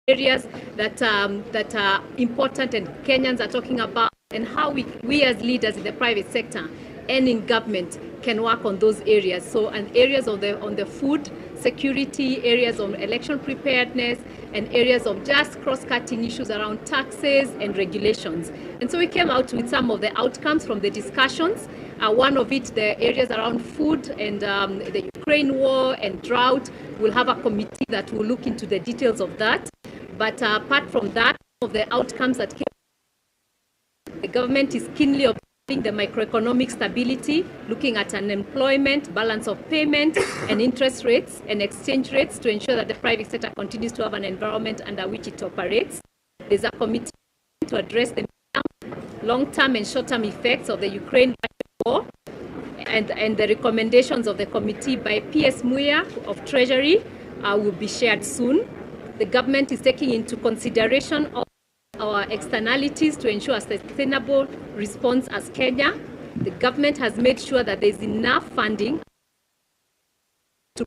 areas that are important and Kenyans are talking about, and how we as leaders in the private sector and in government can work on those areas. So, and areas on the food security, areas of election preparedness, and areas of just cross-cutting issues around taxes and regulations. And so we came out with some of the outcomes from the discussions. One of it, the areas around food and the Ukraine war and drought. We'll have a committee that will look into the details of that. But apart from that, of the outcomes that came, the government is keenly observing the macroeconomic stability, looking at unemployment, balance of payment, and interest rates and exchange rates to ensure that the private sector continues to have an environment under which it operates. There's a committee to address the long-term and short-term effects of the Ukraine war, and the recommendations of the committee by PS Muya of Treasury will be shared soon. The government is taking into consideration all our externalities to ensure a sustainable response as Kenya. The government has made sure that there's enough funding to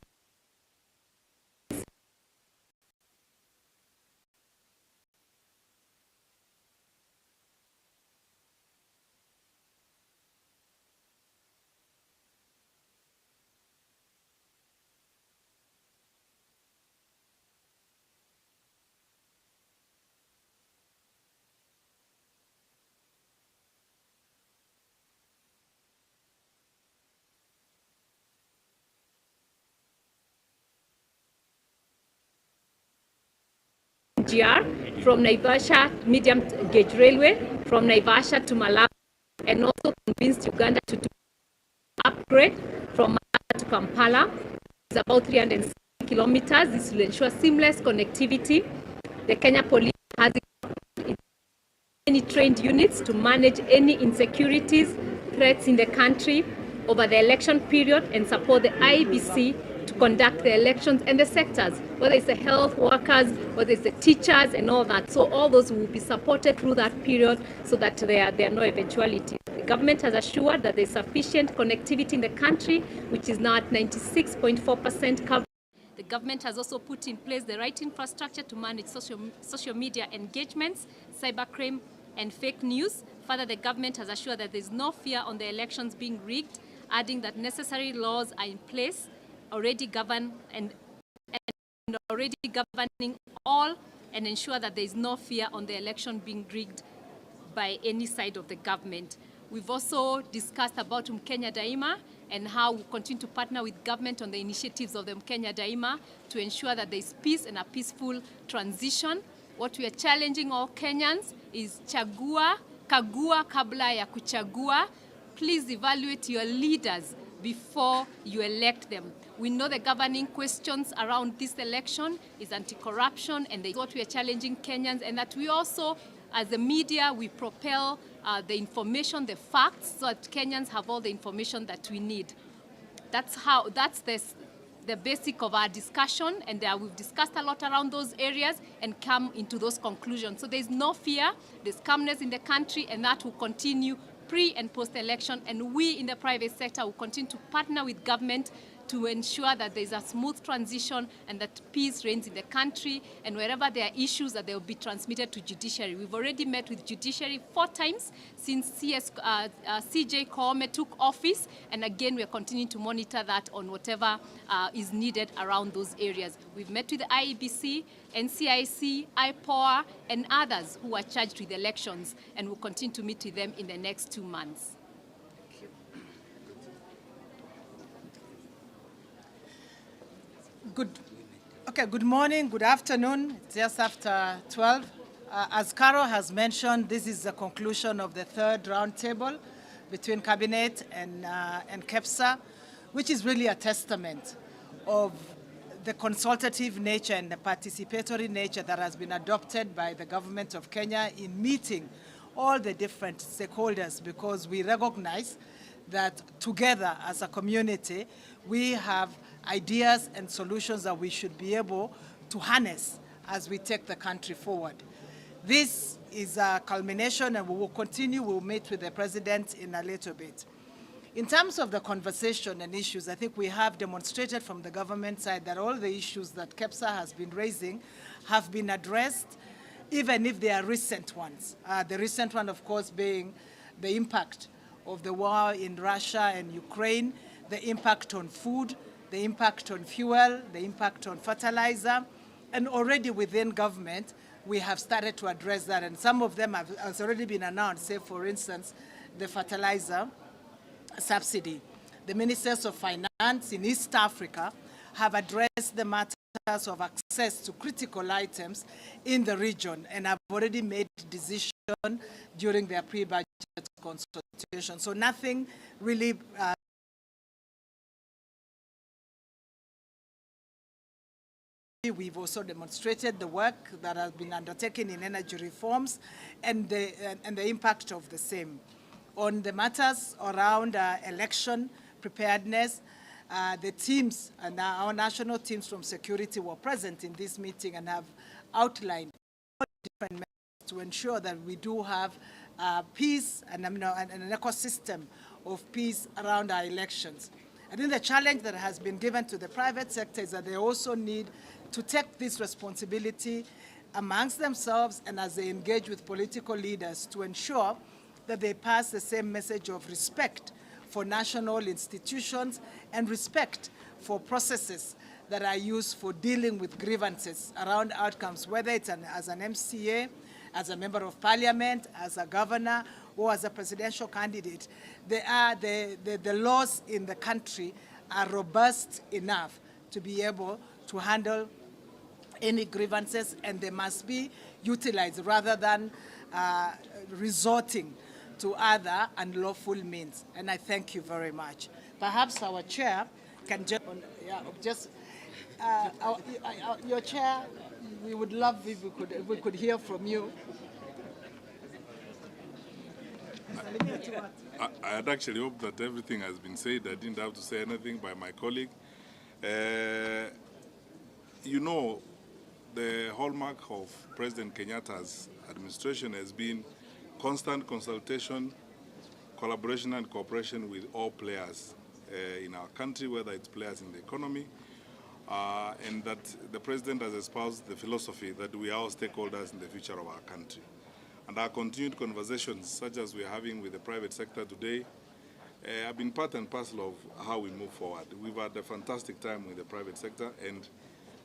GR from Naivasha medium gauge railway from Naivasha to Malawi, and also convinced Uganda to do upgrade from Malawi to Kampala. It's about 360 kilometers. This will ensure seamless connectivity. The Kenya Police has any trained units to manage any insecurities, threats in the country over the election period, and support the IEBC to conduct the elections and the sectors, whether it's the health workers, whether it's the teachers and all that. So all those will be supported through that period so that there are no eventualities. The government has assured that there's sufficient connectivity in the country, which is now at 96.4% coverage. The government has also put in place the right infrastructure to manage social media engagements, cybercrime, and fake news. Further, the government has assured that there's no fear on the elections being rigged, adding that necessary laws are in place, already govern and already governing all, and ensure that there is no fear on the election being rigged by any side of the government. We've also discussed about Kenya Daima and how we continue to partner with government on the initiatives of the Kenya Daima to ensure that there is peace and a peaceful transition. What we are challenging all Kenyans is kagua kabla ya kuchagua. Please evaluate your leaders before you elect them. We know the governing questions around this election is anti-corruption, and that's what we are challenging Kenyans, and that we also, as the media, we propel the information, the facts, so that Kenyans have all the information that we need. That's the basic of our discussion, and we've discussed a lot around those areas and come into those conclusions. So there's no fear, there's calmness in the country, and that will continue pre and post-election, and we in the private sector will continue to partner with government to ensure that there's a smooth transition and that peace reigns in the country, and wherever there are issues that they will be transmitted to judiciary. We've already met with judiciary 4 times since CJ Koome took office, and again we are continuing to monitor that on whatever is needed around those areas. We've met with the IEBC, NCIC, IPOA, and others who are charged with elections, and we'll continue to meet with them in the next 2 months. Good morning, good afternoon. It's just after 12. As Carol has mentioned, this is the conclusion of the 3rd roundtable between Cabinet and KEPSA, which is really a testament of the consultative nature and the participatory nature that has been adopted by the government of Kenya in meeting all the different stakeholders, because we recognize that together as a community, we have ideas and solutions that we should be able to harness as we take the country forward. This is a culmination, and we will continue. We'll meet with the president in a little bit. In terms of the conversation and issues, I think we have demonstrated from the government side that all the issues that KEPSA has been raising have been addressed, even if they are recent ones. The recent one, of course, being the impact of the war in Russia and Ukraine, the impact on food, the impact on fuel, the impact on fertilizer, and already within government, we have started to address that, and some of them has already been announced, say, for instance, the fertilizer subsidy. The ministers of finance in East Africa have addressed the matters of access to critical items in the region and have already made decisions during their pre-budget consultation. So nothing really we've also demonstrated the work that has been undertaken in energy reforms and the impact of the same. On the matters around election preparedness, the teams and our national teams from security were present in this meeting and have outlined different measures to ensure that we do have peace and an ecosystem of peace around our elections. I think the challenge that has been given to the private sector is that they also need to take this responsibility amongst themselves and as they engage with political leaders to ensure that they pass the same message of respect for national institutions and respect for processes that are used for dealing with grievances around outcomes, whether it's as an MCA, as a member of parliament, as a governor, or as a presidential candidate. The laws in the country are robust enough to be able to handle any grievances, and they must be utilized rather than resorting to other unlawful means. And I thank you very much. Perhaps our chair can just, your chair, we would love if we could hear from you. I had actually hoped that everything has been said. I didn't have to say anything by my colleague. You know, the hallmark of President Kenyatta's administration has been constant consultation, collaboration and cooperation with all players in our country, whether it's players in the economy, and that the President has espoused the philosophy that we are all stakeholders in the future of our country. And our continued conversations, such as we are having with the private sector today, have been part and parcel of how we move forward. We've had a fantastic time with the private sector, and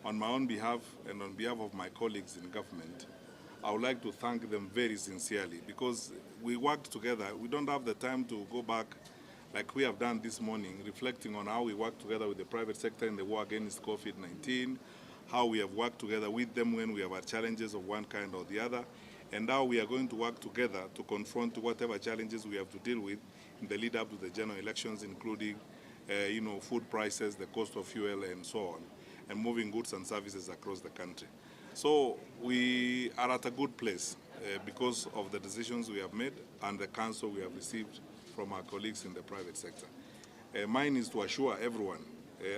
on my own behalf and on behalf of my colleagues in government, I would like to thank them very sincerely, because we worked together. We don't have the time to go back like we have done this morning, reflecting on how we worked together with the private sector in the war against COVID-19, how we have worked together with them when we have had challenges of one kind or the other, and how we are going to work together to confront whatever challenges we have to deal with in the lead up to the general elections, including food prices, the cost of fuel, and so on, and moving goods and services across the country. So we are at a good place because of the decisions we have made and the counsel we have received from our colleagues in the private sector. Mine is to assure everyone,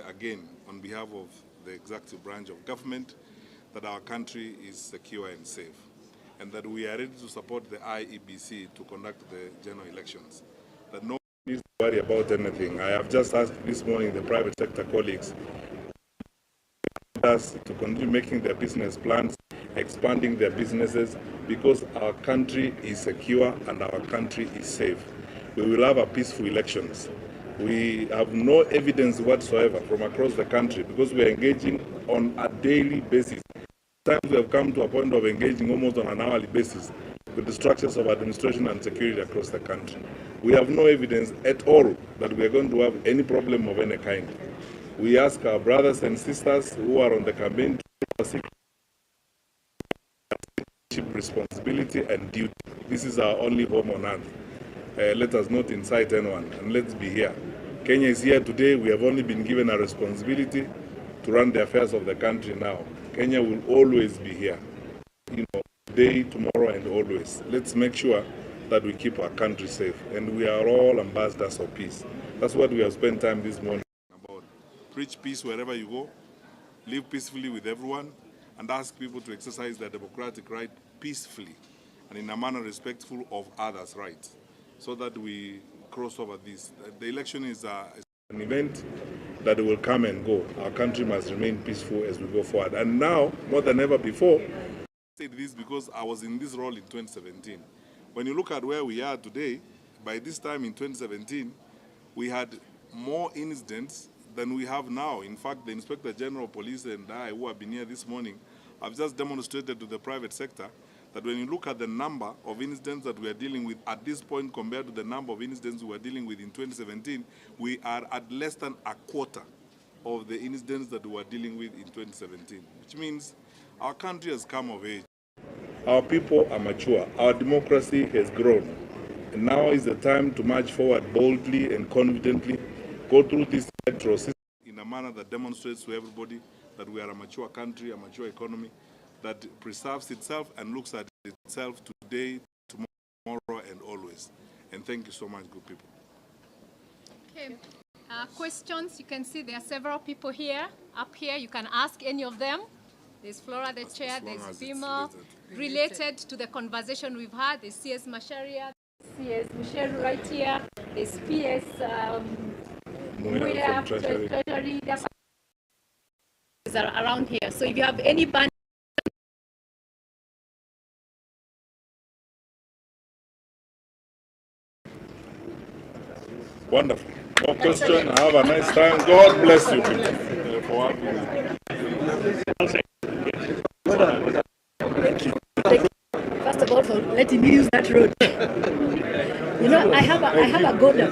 again, on behalf of the executive branch of government, that our country is secure and safe, and that we are ready to support the IEBC to conduct the general elections. That no one needs to worry about anything. I have just asked this morning the private sector colleagues to continue making their business plans, expanding their businesses, because our country is secure and our country is safe. We will have a peaceful elections. We have no evidence whatsoever from across the country, because we are engaging on a daily basis. Sometimes we have come to a point of engaging almost on an hourly basis with the structures of administration and security across the country. We have no evidence at all that we are going to have any problem of any kind. We ask our brothers and sisters who are on the campaign to take responsibility and duty. This is our only home on earth. Let us not incite anyone, and let's be here. Kenya is here today. We have only been given a responsibility to run the affairs of the country now. Kenya will always be here, today, tomorrow, and always. Let's make sure that we keep our country safe, and we are all ambassadors of peace. That's what we have spent time this morning about. Preach peace wherever you go, live peacefully with everyone, and ask people to exercise their democratic right peacefully and in a manner respectful of others' rights, so that we cross over this. The election is an event that will come and go. Our country must remain peaceful as we go forward. And now, more than ever before, I said this because I was in this role in 2017. When you look at where we are today, by this time in 2017, we had more incidents than we have now. In fact, the Inspector General of Police and I, who have been here this morning, have just demonstrated to the private sector that when you look at the number of incidents that we are dealing with at this point compared to the number of incidents we were dealing with in 2017, we are at less than a quarter of the incidents that we were dealing with in 2017, which means our country has come of age. Our people are mature. Our democracy has grown. And now is the time to march forward boldly and confidently, go through this electoral system in a manner that demonstrates to everybody that we are a mature country, a mature economy, that preserves itself and looks at itself today, tomorrow, and always. And thank you so much, good people. Okay. Questions, you can see there are several people here. Up here, you can ask any of them. There's Flora, the chair, there's Bima. Related to the conversation we've had, there's CS Masharia, CS Michelle right here, there's PS Muya, Treasury, are around here. So if you have any band, wonderful. No question. Have a nice time. God bless you people. First of all, for letting me use that road. You know, I have a golden.